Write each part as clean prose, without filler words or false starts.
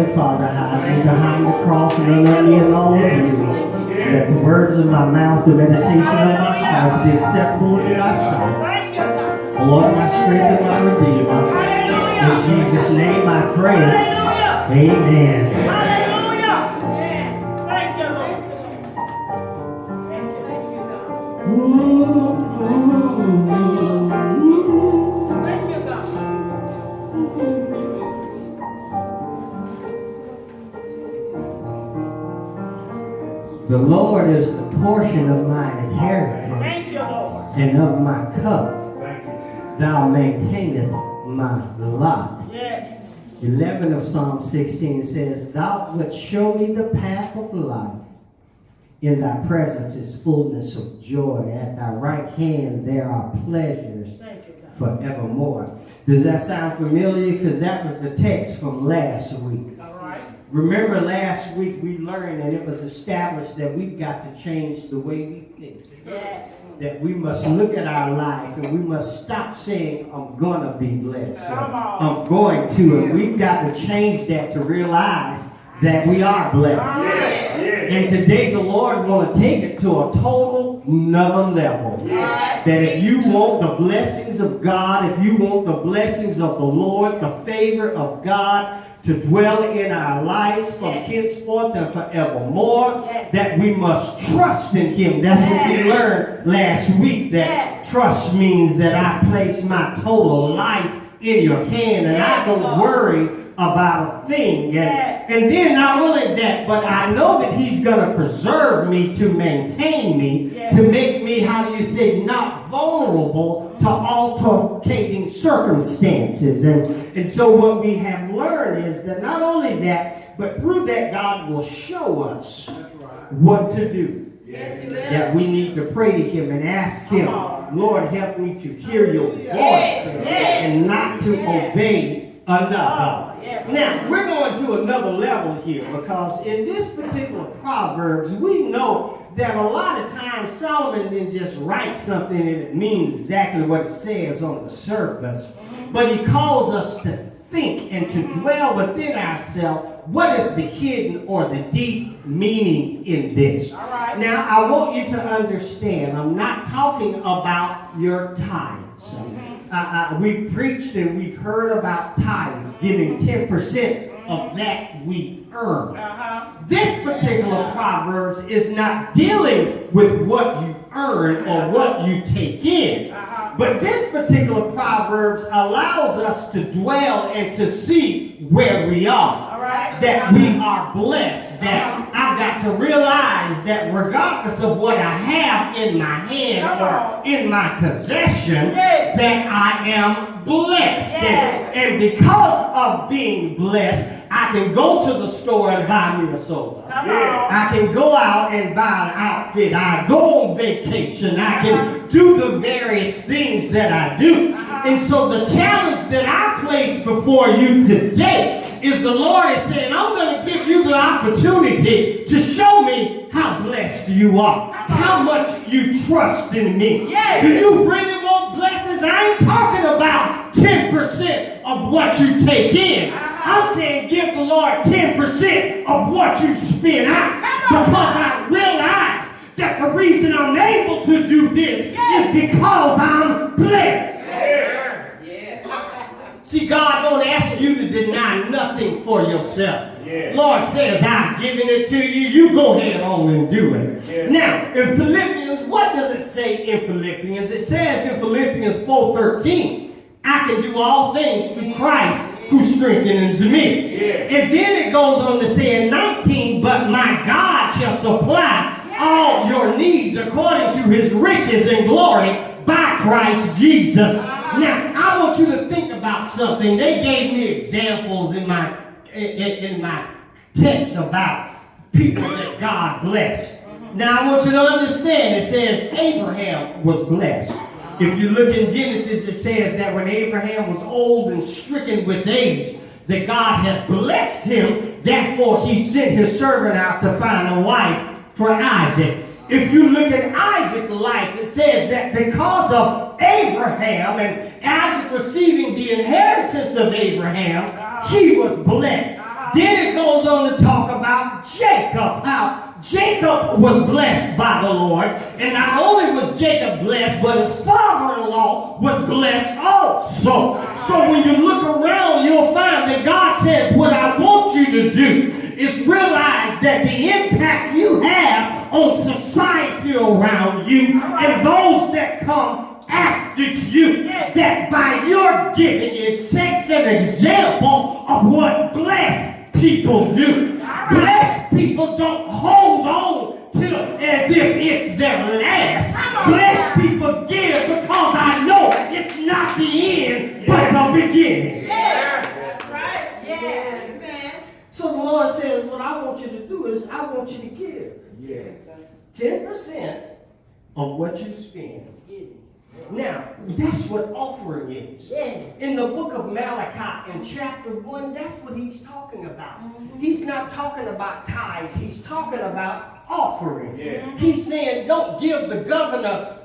Heavenly Father, hide me behind the cross and let me in all of you. Let the words of my mouth, the meditation of my heart be acceptable in thy sight. O Lord, my strength and my redeemer. In Jesus' name I pray. Amen. Hallelujah. Yes. Thank you, Lord. Thank you, God. The Lord is the portion of mine inheritance. Thank you, Lord. And of my cup. Thou maintainest my lot. Yes. 11 of Psalm 16 says, Thou wilt show me the path of life. In thy presence is fullness of joy. At thy right hand there are pleasures forevermore. Does that sound familiar? Because that was the text from last week. All right. Remember last week we learned and it was established that we've got to change the way we think. Yes. That we must look at our life and we must stop saying, I'm gonna be blessed. I'm going to. And we've got to change that to realize that we are blessed. And today the Lord wants to take it to a total another level. That if you want the blessings of God, if you want the blessings of the Lord, the favor of God, to dwell in our lives from henceforth and forevermore, that we must trust in Him. That's what we learned last week, that trust means that I place my total life in your hand and I don't worry about a thing. And then not only that, but I know that He's going to preserve me, to maintain me, to make me, how do you say, not vulnerable to altercating circumstances. And so what we have learned is that not only that, but through that God will show us what to do. That we need to pray to Him and ask Him, Lord, help me to hear your voice and not to obey another. Now, we're going to another level here, because in this particular Proverbs, we know that a lot of times Solomon didn't just write something and it means exactly what it says on the surface, but he calls us to think and to dwell within ourselves. What is the hidden or the deep meaning in this? Now, I want you to understand, I'm not talking about your tithes. We've preached and we've heard about tithes, giving 10% of that we earn. This particular Proverbs is not dealing with what you earn or what you take in. But this particular Proverbs allows us to dwell and to see where we are. That we are blessed. That I've got to realize that regardless of what I have in my hand or in my possession, that I am blessed. And because of being blessed, I can go to the store and buy me a soda. I can go out and buy an outfit. I go on vacation. I can do the various things that I do. And so the challenge that I place before you today is the Lord is saying, I'm going to give you the opportunity to show me how blessed you are, how much you trust in me. Do you really want blessings? I ain't talking about 10% of what you take in. I'm saying give the Lord 10% of what you spend out, because I realize that the reason I'm able to do this is because I'm blessed. See, God don't ask you to deny nothing for yourself. Lord says, I've given it to you. You go ahead on and do it. Now, in Philippians, what does it say in Philippians? It says in Philippians 4:13, I can do all things through Christ who strengthens me. And then it goes on to say in 19, but my God shall supply all your needs according to His riches and glory by Christ Jesus. Now, I want you to think about something. They gave me examples in my text about people that God blessed. Now, I want you to understand, it says Abraham was blessed. If you look in Genesis, it says that when Abraham was old and stricken with age, that God had blessed him. Therefore, He sent His servant out to find a wife for Isaac. If you look at Isaac's life, it says that because of Abraham and Isaac receiving the inheritance of Abraham, he was blessed. Then it goes on to talk about Jacob, how Jacob was blessed by the Lord. And not only was Jacob blessed, but his father-in-law was blessed also. So when you look around, you'll find that God says, what I want you to do is realize that the impact you have on society around you and those that come after you, that by your giving it sets an example of what blessed people do. Blessed people don't hold on to as if it's their last. Blessed people give because I know it's not the end, but the beginning. That's right. Yeah. So the Lord says, what I want you to do is I want you to give. Yes. 10% of what you spend. Now, that's what offering is. In the book of Malachi, in chapter 1, that's what he's talking about. He's not talking about tithes. He's talking about offerings. He's saying, don't give the governor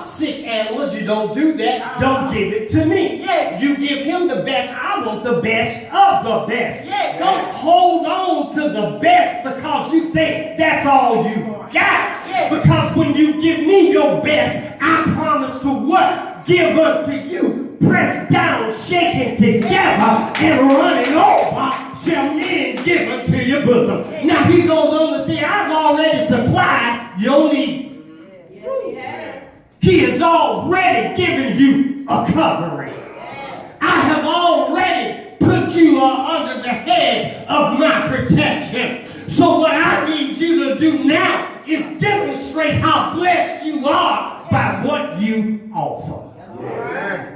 sick animals. You don't do that. Don't give it to me. You give him the best. I want the best of the best. Don't hold on to the best because you think that's all you got. Because when you give me your best, I promise to what? Give unto you. Pressed down, shaken together, and running over shall men give unto your bosom. Now he goes on to say, I've already supplied your need. He has already given you a covering. I have already put you under the hedge of my protection. So what I need you to do now is demonstrate how blessed you are by what you offer.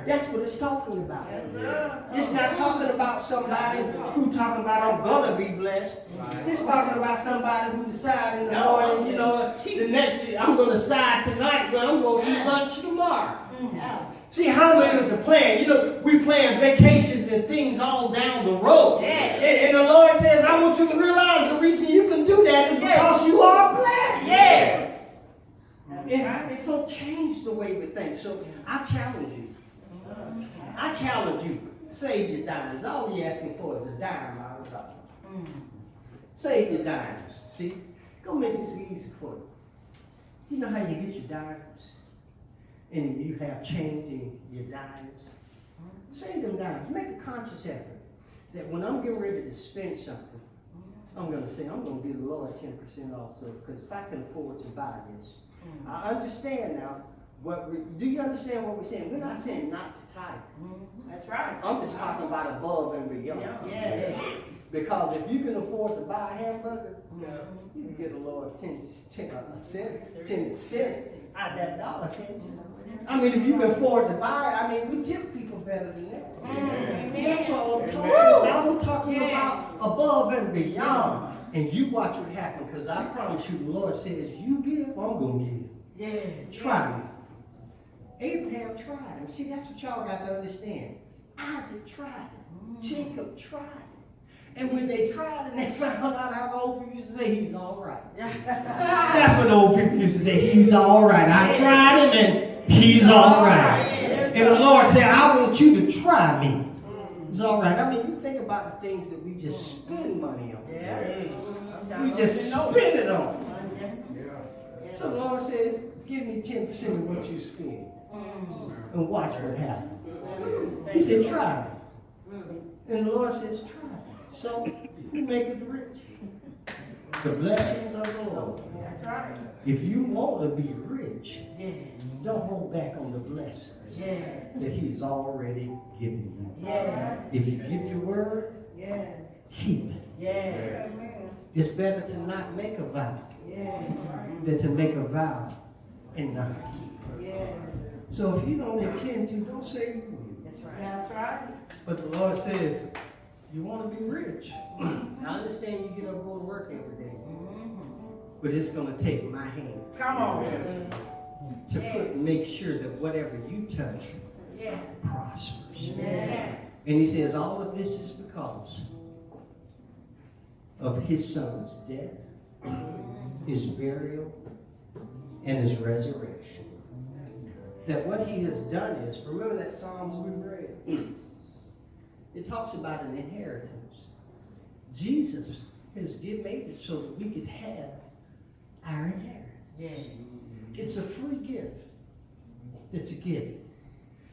That's what it's talking about. It's not talking about somebody who talking about I'm gonna be blessed. It's talking about somebody who decided in the morning, you know, the next I'm gonna decide tonight, but I'm gonna eat lunch tomorrow. See, how many of us are playing? You know, we plan vacations and things all down the road. And the Lord says, I want you to realize the reason you can do that is because you are blessed. And it's going to change the way we think. So I challenge you. I challenge you. Save your dimes. All you're asking for is a dime out of dollar. Save your dimes. See? Go make this easy for you. You know how you get your dimes? And you have change in your dimes. Save them dimes. Make a conscious effort that when I'm getting ready to spend something, I'm going to say, I'm going to give the Lord 10% also. Because if I can afford to buy this, I understand now. Do you understand what we're saying? We're not saying not to tithe. That's right. I'm just talking about above and beyond. Because if you can afford to buy a hamburger, you can get the Lord 10 cents out of that dollar, can't you? I mean, if you can afford to buy it, I mean, we tip people better than that. That's what I'm talking about. I'm talking about above and beyond. And you watch what happens, because I promise you, the Lord says, you give, I'm going to give. Try me. Abraham tried him. See, that's what y'all got to understand. Isaac tried it. Jacob tried it. And when they tried and they found out how the old people used to say, he's all right. That's what the old people used to say, he's all right. I tried him and he's all right. And the Lord said, I want you to try me. It's all right. I mean, you think about the things that we just spend money on. We just spend it on. So the Lord says, give me 10% of what you spend. And watch what happens. He said, try me. And the Lord says, try me. So, who maketh rich? The blessings of the Lord. That's right. If you want to be rich, don't hold back on the blessings that He's already given you. If you give your word, keep it. It's better to not make a vow than to make a vow and not keep it. So if you don't intend to, don't say you will. That's right. But the Lord says, you want to be rich. I understand you get up and go to work every day. But it's going to take my hand. Come on. To make sure that whatever you touch prospers. And He says all of this is because of His Son's death, His burial, and His resurrection. That what He has done is, remember that Psalms we read? It talks about an inheritance. Jesus has made it so that we could have our inheritance. Yes. It's a free gift. It's a gift.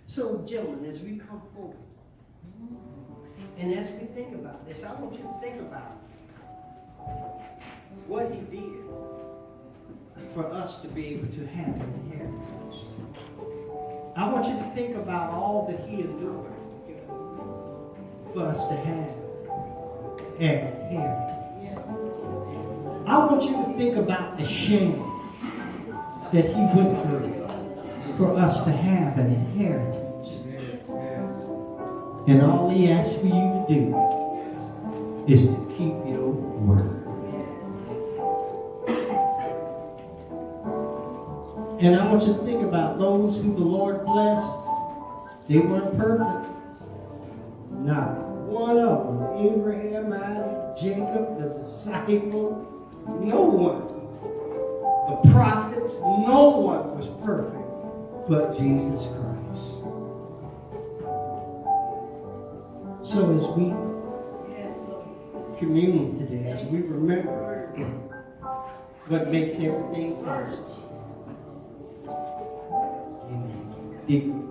So, gentlemen, as we come forward, and as we think about this, I want you to think about what he did for us to be able to have an inheritance. I want you to think about all that he endured for us to have an inheritance. I want you to think about the shame that he went through for us to have an inheritance. And all he asks for you to do is to keep your word. And I want you to think about those who the Lord blessed. They weren't perfect. Not one of them. Abraham, Isaac, Jacob, the disciples, no one. The prophets, no one was perfect but Jesus Christ. So as we commune today, as we remember what makes everything possible. Amen.